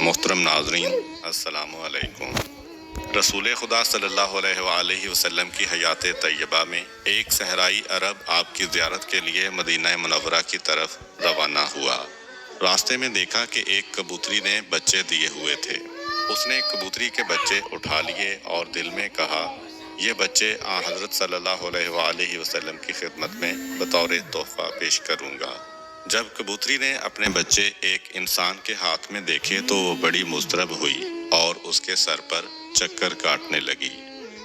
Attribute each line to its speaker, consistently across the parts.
Speaker 1: محترم ناظرین، السلام علیکم۔ رسول خدا صلی اللہ علیہ وآلہ وسلم کی حیات طیبہ میں ایک صحرائی عرب آپ کی زیارت کے لیے مدینہ منورہ کی طرف روانہ ہوا۔ راستے میں دیکھا کہ ایک کبوتری نے بچے دیے ہوئے تھے۔ اس نے کبوتری کے بچے اٹھا لیے اور دل میں کہا، یہ بچے آن حضرت صلی اللہ علیہ وآلہ وسلم کی خدمت میں بطور تحفہ پیش کروں گا۔ جب کبوتری نے اپنے بچے ایک انسان کے ہاتھ میں دیکھے تو وہ بڑی مضطرب ہوئی اور اس کے سر پر چکر کاٹنے لگی۔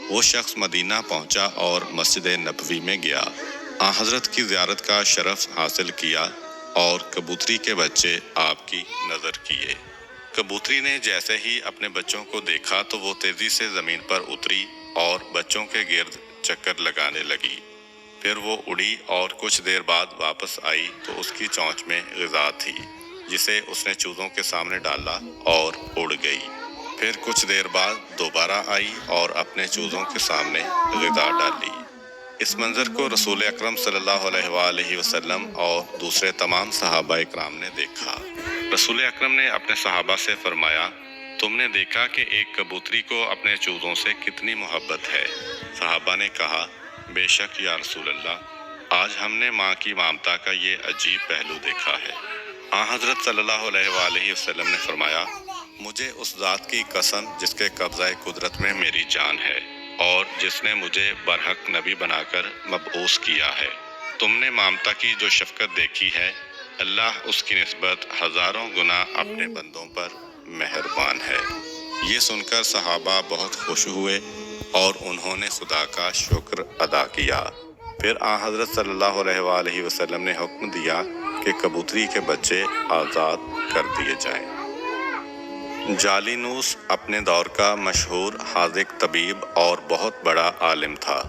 Speaker 1: وہ شخص مدینہ پہنچا اور مسجد نبوی میں گیا، آن حضرت کی زیارت کا شرف حاصل کیا اور کبوتری کے بچے آپ کی نظر کیے۔ کبوتری نے جیسے ہی اپنے بچوں کو دیکھا تو وہ تیزی سے زمین پر اتری اور بچوں کے گرد چکر لگانے لگی۔ پھر وہ اڑی اور کچھ دیر بعد واپس آئی تو اس کی چونچ میں غذا تھی، جسے اس نے چوزوں کے سامنے ڈالا اور اڑ گئی۔ پھر کچھ دیر بعد دوبارہ آئی اور اپنے چوزوں کے سامنے غذا ڈالی۔ اس منظر کو رسول اکرم صلی اللہ علیہ وآلہ وسلم اور دوسرے تمام صحابہ اکرام نے دیکھا۔ رسول اکرم نے اپنے صحابہ سے فرمایا، تم نے دیکھا کہ ایک کبوتری کو اپنے چوزوں سے کتنی محبت ہے؟ صحابہ نے کہا، بے شک یا رسول اللہ، آج ہم نے ماں کی ممتا کا یہ عجیب پہلو دیکھا ہے۔ آن حضرت صلی اللہ علیہ وآلہ وسلم نے فرمایا، مجھے اس ذات کی قسم جس کے قبضہ قدرت میں میری جان ہے اور جس نے مجھے برحق نبی بنا کر مبعوث کیا ہے، تم نے ممتا کی جو شفقت دیکھی ہے، اللہ اس کی نسبت ہزاروں گنا اپنے بندوں پر مہربان ہے۔ یہ سن کر صحابہ بہت خوش ہوئے اور انہوں نے خدا کا شکر ادا کیا۔ پھر آن حضرت صلی اللہ علیہ وآلہ وسلم نے حکم دیا کہ کبوتری کے بچے آزاد کر دیے جائیں۔ جالینوس اپنے دور کا مشہور حاذق طبیب اور بہت بڑا عالم تھا۔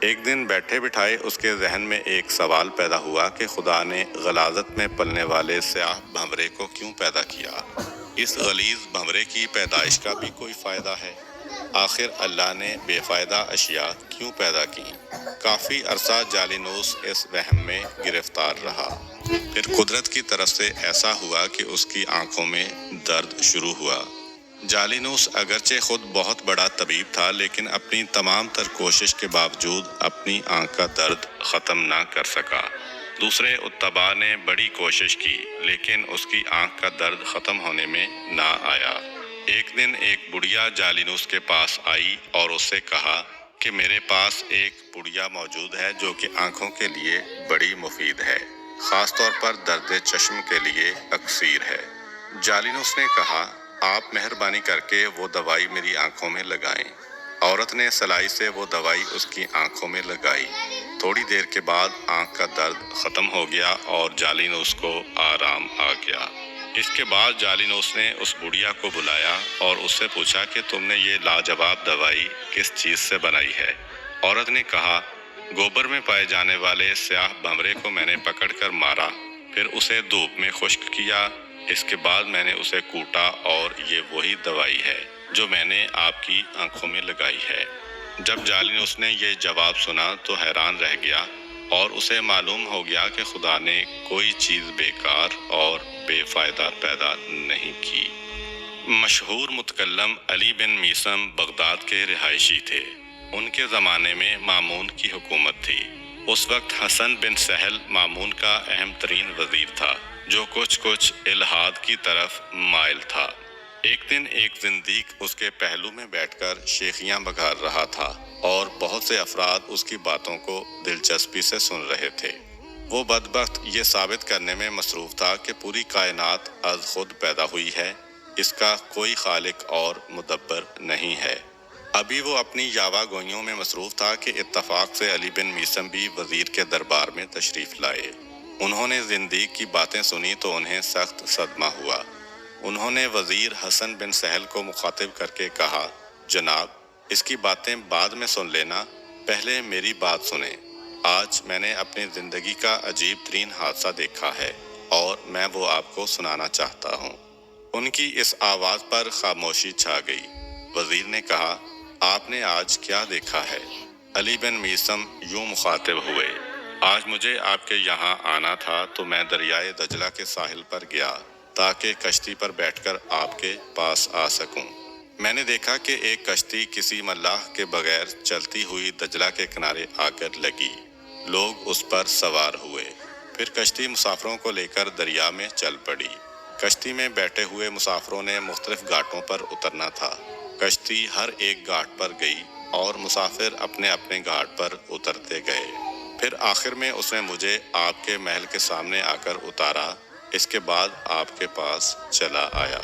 Speaker 1: ایک دن بیٹھے بٹھائے اس کے ذہن میں ایک سوال پیدا ہوا کہ خدا نے غلاظت میں پلنے والے سیاہ بھنورے کو کیوں پیدا کیا؟ اس غلیظ بھنورے کی پیدائش کا بھی کوئی فائدہ ہے؟ آخر اللہ نے بے فائدہ اشیاء کیوں پیدا کی؟ کافی عرصہ جالینوس اس وہم میں گرفتار رہا۔ پھر قدرت کی طرف سے ایسا ہوا کہ اس کی آنکھوں میں درد شروع ہوا۔ جالینوس اگرچہ خود بہت بڑا طبیب تھا، لیکن اپنی تمام تر کوشش کے باوجود اپنی آنکھ کا درد ختم نہ کر سکا۔ دوسرے اتباع نے بڑی کوشش کی، لیکن اس کی آنکھ کا درد ختم ہونے میں نہ آیا۔ ایک دن ایک بڑھیا جالینوس کے پاس آئی اور اس سے کہا کہ میرے پاس ایک پڑیا موجود ہے جو کہ آنکھوں کے لیے بڑی مفید ہے، خاص طور پر درد چشم کے لیے اکسیر ہے۔ جالینوس نے کہا، آپ مہربانی کر کے وہ دوائی میری آنکھوں میں لگائیں۔ عورت نے سلائی سے وہ دوائی اس کی آنکھوں میں لگائی۔ تھوڑی دیر کے بعد آنکھ کا درد ختم ہو گیا اور جالینوس کو آرام آ گیا۔ اس کے بعد جالینوس نے اس بڑھیا کو بلایا اور اس سے پوچھا کہ تم نے یہ لاجواب دوائی کس چیز سے بنائی ہے؟ عورت نے کہا، گوبر میں پائے جانے والے سیاہ بھنورے کو میں نے پکڑ کر مارا، پھر اسے دھوپ میں خشک کیا، اس کے بعد میں نے اسے کوٹا اور یہ وہی دوائی ہے جو میں نے آپ کی آنکھوں میں لگائی ہے۔ جب جالینوس نے یہ جواب سنا تو حیران رہ گیا اور اسے معلوم ہو گیا کہ خدا نے کوئی چیز بیکار اور بے فائدہ پیدا نہیں کی۔ مشہور متکلم علی بن میثم بغداد کے رہائشی تھے۔ ان کے زمانے میں مامون کی حکومت تھی۔ اس وقت حسن بن سہل مامون کا اہم ترین وزیر تھا، جو کچھ الحاد کی طرف مائل تھا۔ ایک دن ایک زندیق اس کے پہلو میں بیٹھ کر شیخیاں بگھار رہا تھا اور بہت سے افراد اس کی باتوں کو دلچسپی سے سن رہے تھے۔ وہ بدبخت یہ ثابت کرنے میں مصروف تھا کہ پوری کائنات از خود پیدا ہوئی ہے، اس کا کوئی خالق اور مدبر نہیں ہے۔ ابھی وہ اپنی یاوہ گوئیوں میں مصروف تھا کہ اتفاق سے علی بن میثم بھی وزیر کے دربار میں تشریف لائے۔ انہوں نے زندیق کی باتیں سنی تو انہیں سخت صدمہ ہوا۔ انہوں نے وزیر حسن بن سہل کو مخاطب کر کے کہا، جناب، اس کی باتیں بعد میں سن لینا، پہلے میری بات سنیں۔ آج میں نے اپنی زندگی کا عجیب ترین حادثہ دیکھا ہے اور میں وہ آپ کو سنانا چاہتا ہوں۔ ان کی اس آواز پر خاموشی چھا گئی۔ وزیر نے کہا، آپ نے آج کیا دیکھا ہے؟ علی بن میثم یوں مخاطب ہوئے، آج مجھے آپ کے یہاں آنا تھا تو میں دریائے دجلہ کے ساحل پر گیا تاکہ کشتی پر بیٹھ کر آپ کے پاس آ سکوں۔ میں نے دیکھا کہ ایک کشتی کسی ملاح کے بغیر چلتی ہوئی دجلہ کے کنارے آ کر لگی۔ لوگ اس پر سوار ہوئے۔ پھر کشتی مسافروں کو لے کر دریا میں چل پڑی۔ کشتی میں بیٹھے ہوئے مسافروں نے مختلف گھاٹوں پر اترنا تھا۔ کشتی ہر ایک گھاٹ پر گئی اور مسافر اپنے اپنے گھاٹ پر اترتے گئے۔ پھر آخر میں اس نے مجھے آپ کے محل کے سامنے آ کر اتارا۔ اس کے بعد آپ کے پاس چلا آیا۔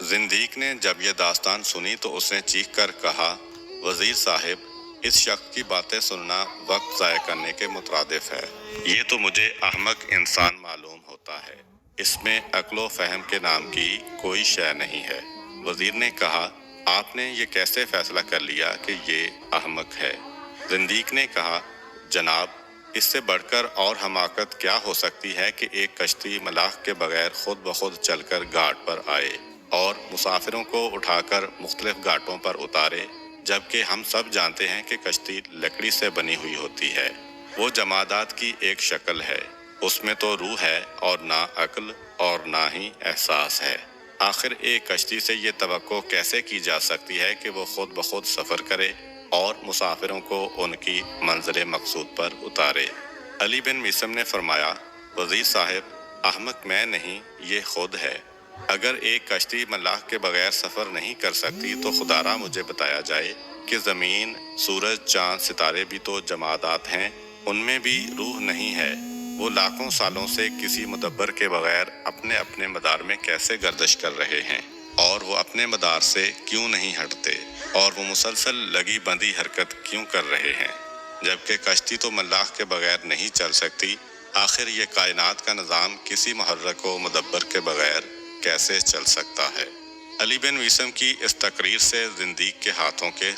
Speaker 1: زندیق نے جب یہ داستان سنی تو اس نے چیخ کر کہا، وزیر صاحب، اس شخص کی باتیں سننا وقت ضائع کرنے کے مترادف ہے۔ یہ تو مجھے احمق انسان معلوم ہوتا ہے۔ اس میں عقل و فہم کے نام کی کوئی شے نہیں ہے۔ وزیر نے کہا، آپ نے یہ کیسے فیصلہ کر لیا کہ یہ احمق ہے؟ زندیق نے کہا، جناب، اس سے بڑھ کر اور حماقت کیا ہو سکتی ہے کہ ایک کشتی ملاح کے بغیر خود بخود چل کر گھاٹ پر آئے اور مسافروں کو اٹھا کر مختلف گھاٹوں پر اتارے، جبکہ ہم سب جانتے ہیں کہ کشتی لکڑی سے بنی ہوئی ہوتی ہے۔ وہ جمادات کی ایک شکل ہے۔ اس میں تو روح ہے اور نہ عقل اور نہ ہی احساس ہے۔ آخر ایک کشتی سے یہ توقع کیسے کی جا سکتی ہے کہ وہ خود بخود سفر کرے اور مسافروں کو ان کی منزل مقصود پر اتارے؟ علی بن میثم نے فرمایا، وزیر صاحب، احمق میں نہیں، یہ خود ہے۔ اگر ایک کشتی ملاح کے بغیر سفر نہیں کر سکتی تو خدا را مجھے بتایا جائے کہ زمین، سورج، چاند، ستارے بھی تو جمادات ہیں، ان میں بھی روح نہیں ہے۔ وہ لاکھوں سالوں سے کسی مدبر کے بغیر اپنے اپنے مدار میں کیسے گردش کر رہے ہیں، اور وہ اپنے مدار سے کیوں نہیں ہٹتے، اور وہ مسلسل لگی بندی حرکت کیوں کر رہے ہیں، جبکہ کشتی تو ملاح کے بغیر نہیں چل سکتی۔ آخر یہ کائنات کا نظام کسی محرک و مدبر کے بغیر کیسے چل سکتا ہے؟ علی بن میثم کی اس تقریر سے زندیق کے ہاتھوں کے